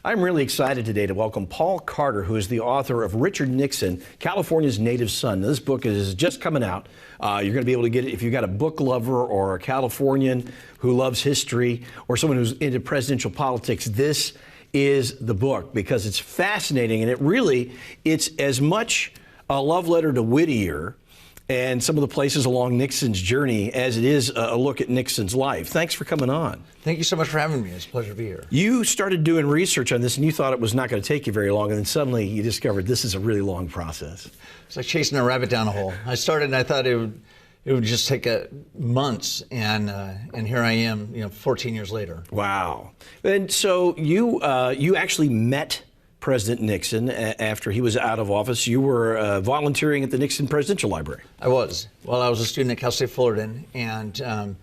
I'm really excited today to welcome Paul Carter, who is the author of Richard Nixon, California's Native Son. Now, this book is just coming out. You're going to be able to get it if you've got a book lover or a Californian who loves history or someone who's into presidential politics. This is the book because it's fascinating, and it's as much a love letter to Whittier and some of the places along Nixon's journey as it is a look at Nixon's life. Thanks for coming on. Thank you so much for having me. It's a pleasure to be here. You started doing research on this and you thought it was not going to take you very long, and then suddenly you discovered this is a really long process. It's like chasing a rabbit down a hole. I started and I thought it would just take months, and here I am, 14 years later. Wow. And so you actually met President Nixon after he was out of office. You were volunteering at the Nixon Presidential Library. I was. Well, I was a student at Cal State Fullerton, and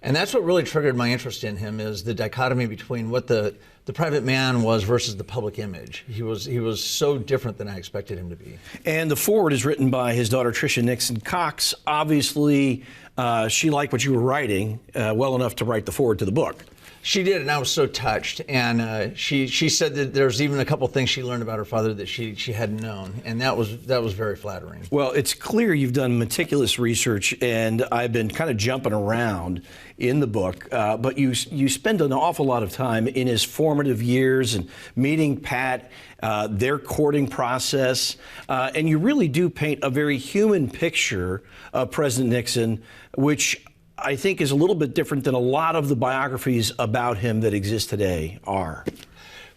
that's what really triggered my interest in him, is the dichotomy between what the private man was versus the public image. He was so different than I expected him to be. And the foreword is written by his daughter, Tricia Nixon Cox. Obviously, she liked what you were writing well enough to write the foreword to the book. She did, and I was so touched. And she said that there's even a couple things she learned about her father that she hadn't known, and that was very flattering. Well, it's clear you've done meticulous research, and I've been kind of jumping around in the book. But you spend an awful lot of time in his formative years and meeting Pat, their courting process, and you really do paint a very human picture of President Nixon, which I think is a little bit different than a lot of the biographies about him that exist today are.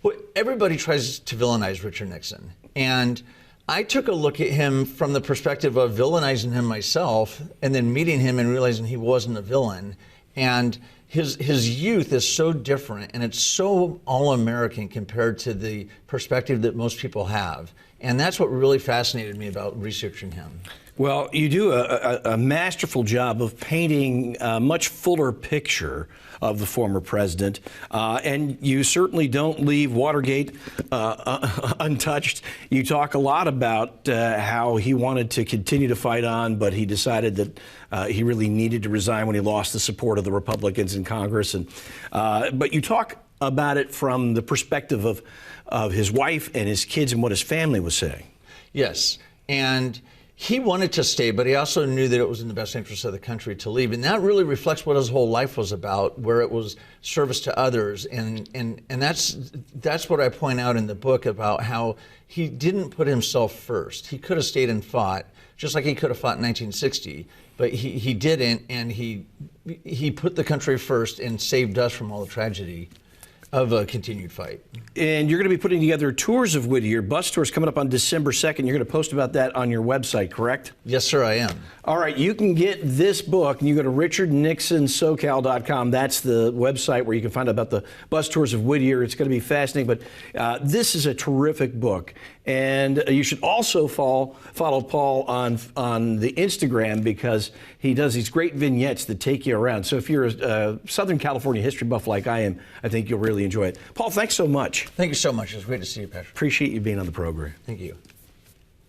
Well, everybody tries to villainize Richard Nixon, and I took a look at him from the perspective of villainizing him myself and then meeting him and realizing he wasn't a villain. And his youth is so different, and it's so all-American compared to the perspective that most people have. And that's what really fascinated me about researching him. Well, you do a masterful job of painting a much fuller picture of the former president, and you certainly don't leave Watergate untouched. You talk a lot about how he wanted to continue to fight on, but he decided that he really needed to resign when he lost the support of the Republicans in Congress. But you talk about it from the perspective of his wife and his kids and what his family was saying. Yes, and he wanted to stay, but he also knew that it was in the best interest of the country to leave. And that really reflects what his whole life was about, where it was service to others. And that's what I point out in the book about how he didn't put himself first. He could have stayed and fought, just like he could have fought in 1960, but he didn't, and he put the country first and saved us from all the tragedy of a continued fight. And you're going to be putting together tours of Whittier, bus tours coming up on December 2nd. You're going to post about that on your website, correct? Yes, sir, I am. All right, you can get this book, and you go to richardnixonsocal.com. That's the website where you can find out about the bus tours of Whittier. It's going to be fascinating, but this is a terrific book. And you should also follow Paul on the Instagram, because he does these great vignettes that take you around. So if you're a Southern California history buff like I am, I think you'll really enjoy it. Paul, thanks so much. Thank you so much. It was great to see you, Patrick. Appreciate you being on the program. Thank you.